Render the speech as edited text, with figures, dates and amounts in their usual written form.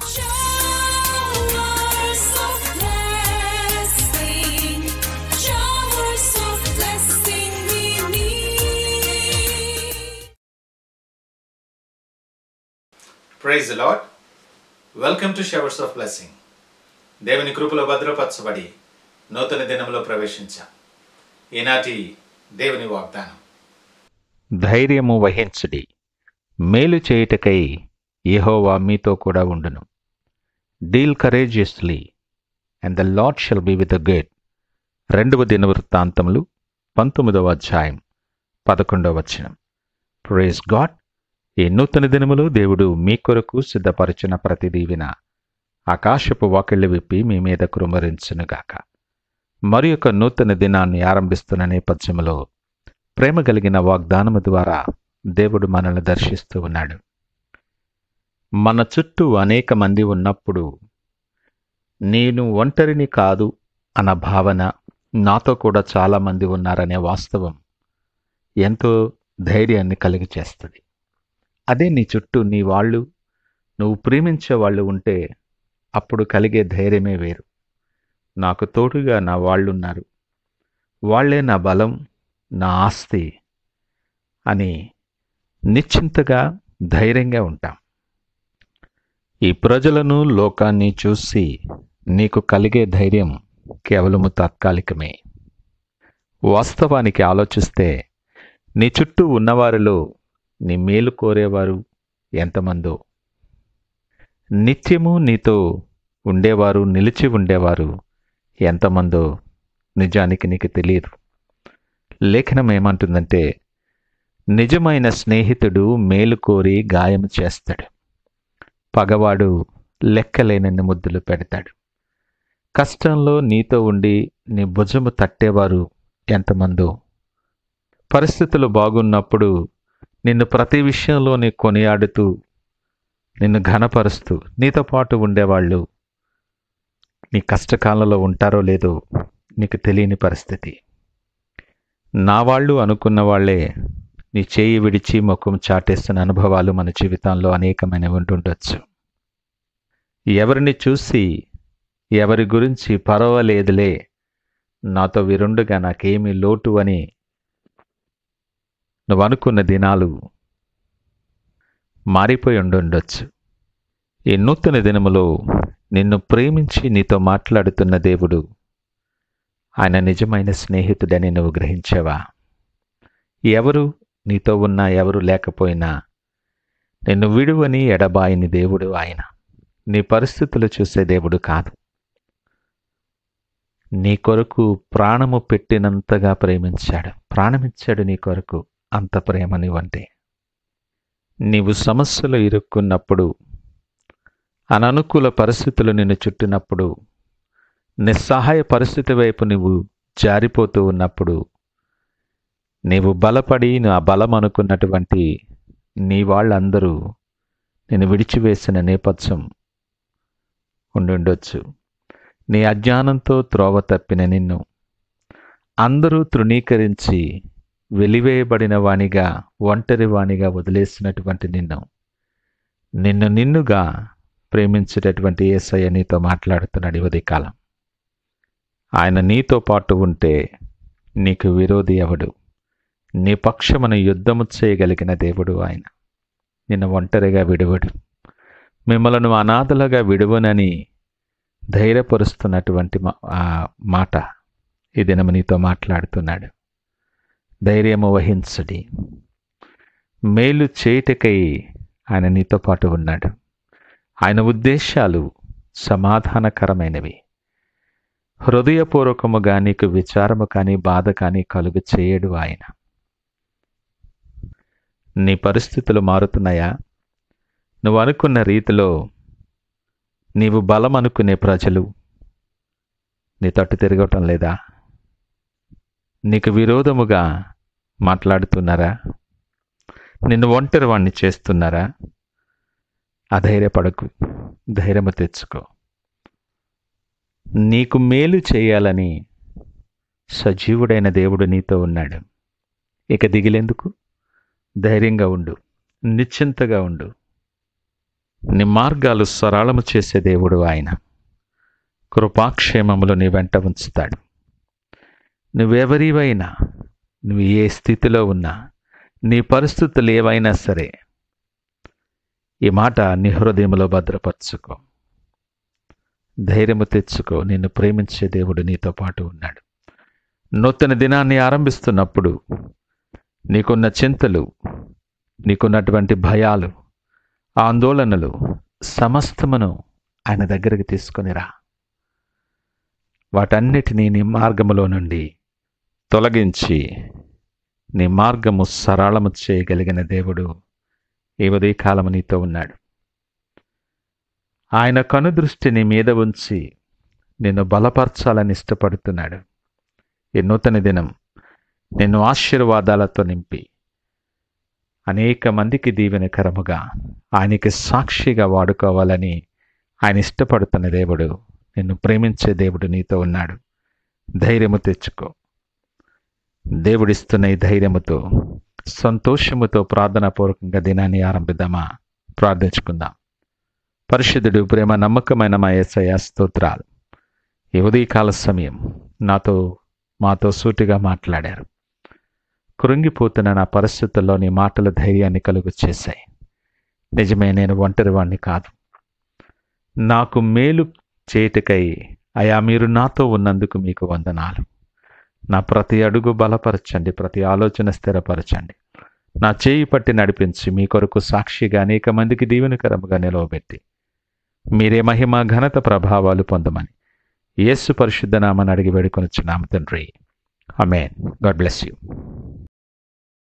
Showers of blessing, showers of blessing we need. Praise the lord. Welcome to showers of blessing. దేవుని కృపలో భద్రపరచబడి నూతన దినంలో ప్రవేశించాం. ఈనాటి దేవుని వాగ్దానం, ధైర్యము వహించుడి, మేలు చేయుటకై యెహోవా మీతో కూడా ఉండును. Deal courageously and the lord shall be with the good. 2వ దినవృత్తాంతములు 19వ అధ్యాయం 11వ వచనం. Praise God. ఈ నూతన దినములో దేవుడు మీ కొరకు సిద్ధపరిచిన ప్రతి దీవెన ఆకాశపు వాకిళ్లు విప్పి మీ మీద కృమ్మరించునుగాక. మరి ఒక నూతన దినాన్ని ఆరంభిస్తున్న నేపథ్యంలో ప్రేమ కలిగిన వాగ్దానము ద్వారా దేవుడు మనల్ని దర్శిస్తూ ఉన్నాడు. మన చుట్టూ అనేక మంది ఉన్నప్పుడు నేను ఒంటరిని కాదు అన్న భావన, నాతో కూడా చాలామంది ఉన్నారనే వాస్తవం ఎంతో ధైర్యాన్ని కలిగి చేస్తుంది. అదే నీ చుట్టూ నీ వాళ్ళు, నువ్వు ప్రేమించే వాళ్ళు ఉంటే అప్పుడు కలిగే ధైర్యమే వేరు. నాకు తోడుగా నా వాళ్ళున్నారు, వాళ్లే నా బలం, నా ఆస్తి అని నిశ్చింతగా ధైర్యంగా ఉంటాం. ఈ ప్రజలను, లోకాన్ని చూసి నీకు కలిగే ధైర్యం కేవలము తాత్కాలికమే. వాస్తవానికి ఆలోచిస్తే నీ చుట్టూ ఉన్నవారిలో నీ మేలు కోరేవారు ఎంతమందో, నిత్యము నీతో ఉండేవారు, నిలిచి ఉండేవారు ఎంతమందో నిజానికి నీకు తెలియదు. లేఖనం ఏమంటుందంటే, నిజమైన స్నేహితుడు మేలు కోరి గాయం చేస్తాడు, పగవాడు లెక్కలేనన్ని ముద్దులు పెడతాడు. కష్టంలో నీతో ఉండి నీ భుజము తట్టేవారు ఎంతమందో, పరిస్థితులు బాగున్నప్పుడు నిన్ను ప్రతి విషయంలోని కొనియాడుతూ నిన్ను ఘనపరుస్తూ నీతో పాటు ఉండేవాళ్ళు నీ కష్టకాలంలో ఉంటారో లేదో నీకు తెలియని పరిస్థితి. నా వాళ్ళు అనుకున్న వాళ్ళే నీ చేయి విడిచి ముఖం చాటేస్తున్న అనుభవాలు మన జీవితంలో అనేకమైనవి ఉంటుండొచ్చు. ఎవరిని చూసి ఎవరి గురించి పర్వాలేదులే, నాతో విరుండుగా నాకేమీ లోటు అని నువ్వు అనుకున్న దినాలు మారిపోయి ఉండుండొచ్చు. ఈ నూతన దినములో నిన్ను ప్రేమించి నీతో మాట్లాడుతున్న దేవుడు ఆయన నిజమైన స్నేహితుడని నువ్వు గ్రహించావా? ఎవరు నీతో ఉన్నా, ఎవరు లేకపోయినా నిన్ను విడువని ఎడబాయని దేవుడు ఆయన. నీ పరిస్థితులు చూసే దేవుడు కాదు. నీ కొరకు ప్రాణము పెట్టినంతగా ప్రేమించాడు, ప్రాణమిచ్చాడు నీ కొరకు. అంత ప్రేమ నీవంటే. నీవు సమస్యలు ఇరుక్కున్నప్పుడు, అననుకూల పరిస్థితులు నిన్ను చుట్టినప్పుడు, నిస్సహాయ పరిస్థితి వైపు నువ్వు జారిపోతూ ఉన్నప్పుడు, నీవు బలపడి నా బలం అనుకున్నటువంటి నీ వాళ్ళందరూ నిన్ను విడిచివేసిన నేపథ్యం ఉండుండొచ్చు. నీ అజ్ఞానంతో త్రోవ తప్పిన నిన్ను అందరూ తృణీకరించి వెలివేయబడిన వానిగా, ఒంటరి వానిగా వదిలేసినటువంటి నిన్నుగా ప్రేమించేటటువంటి యేసయ్య నీతో మాట్లాడుతున్నాడు ఈ ఉదయకాలం. ఆయన నీతో పాటు ఉంటే నీకు విరోధి ఎవడు? నీ పక్షమున యుద్ధము చేయగలిగిన దేవుడు ఆయన. నిన్ను ఒంటరిగా విడువడు, మిమ్మలను అనాథలుగా విడువనని ధైర్యపరుస్తున్నటువంటి మాట ఈ దినము నీతో మాట్లాడుతున్నాడు. ధైర్యము వహించుడి, మేలు చేయుటకై ఆయన నీతో పాటు ఉన్నాడు. ఆయన ఉద్దేశాలు సమాధానకరమైనవి. హృదయపూర్వకముగా నీకు విచారము కానీ బాధ కానీ కలుగు చేయడు ఆయన. నీ పరిస్థితులు మారుతున్నాయా? నువ్వు అనుకున్న రీతిలో నీవు బలం అనుకునే ప్రజలు నీ తట్టు తిరగటం లేదా? నీకు విరోధముగా మాట్లాడుతున్నారా? నిన్ను ఒంటరి వాణ్ణి చేస్తున్నారా? అధైర్యపడకు, ధైర్యము తెచ్చుకో. నీకు మేలు చేయాలని సజీవుడైన దేవుడు నీతో ఉన్నాడు. ఇక దిగిలేందుకు? ధైర్యంగా ఉండు, నిశ్చింతగా ఉండు. నీ మార్గాలు సరళము చేసే దేవుడు ఆయన. కృపాక్షేమములు నీ వెంట ఉంచుతాడు. నువ్వెవరివైనా, నువ్వు ఏ స్థితిలో ఉన్నా, నీ పరిస్థితులు ఏవైనా సరే, ఈ మాట నీ హృదయంలో భద్రపరచుకో. ధైర్యము తెచ్చుకో. నిన్ను ప్రేమించే దేవుడు నీతో పాటు ఉన్నాడు. నూతన దినాన్ని ఆరంభిస్తున్నప్పుడు నీకున్న చింతలు, నీకున్నటువంటి భయాలు, ఆందోళనలు సమస్తమును ఆయన దగ్గరికి తీసుకొనిరా. వాటన్నిటినీ నీ మార్గములో నుండి తొలగించి నీ మార్గము సరళము చేయగలిగిన దేవుడు ఈ ఉదయకాలము నీతో ఉన్నాడు. ఆయన కనుదృష్టి నీ మీద ఉంచి నిన్ను బలపరచాలని ఇష్టపడుతున్నాడు. ఈ నూతన దినం నిన్ను ఆశీర్వాదాలతో నింపి అనేక మందికి దీవెనకరముగా ఆయనకి సాక్షిగా వాడుకోవాలని ఆయన ఇష్టపడుతున్న దేవుడు, నిన్ను ప్రేమించే దేవుడు నీతో ఉన్నాడు. ధైర్యము తెచ్చుకో. దేవుడిస్తున్న ఈ ధైర్యముతో, సంతోషముతో ప్రార్థనాపూర్వకంగా దినాన్ని ఆరంభిద్దామా? ప్రార్థించుకుందాం. పరిశుద్ధుడు, ప్రేమ నమ్మకమైన మా యేసయ్య, స్తోత్రాలు. ఈ ఉదయకాల సమయం మాతో సూటిగా మాట్లాడారు. కృంగిపోతున్న నా పరిస్థితుల్లో నీ మాటల ధైర్యాన్ని కలుగు చేశాయి. నిజమే, నేను ఒంటరివాణ్ణి కాదు. నాకు మేలు చేయుటకై అయా మీరు నాతో ఉన్నందుకు మీకు వందనాలు. నా ప్రతి అడుగు బలపరచండి, ప్రతి ఆలోచన స్థిరపరచండి. నా చేయి పట్టి నడిపించి మీ కొరకు సాక్షిగా అనేక మందికి దీవెనకరముగా నిలవబెట్టి మీరే మహిమ ఘనత ప్రభావాలు పొందమని యేసు పరిశుద్ధ నామమున అడిగి వేడుకొనుచున్నాము తండ్రి. ఆమేన్. God bless you.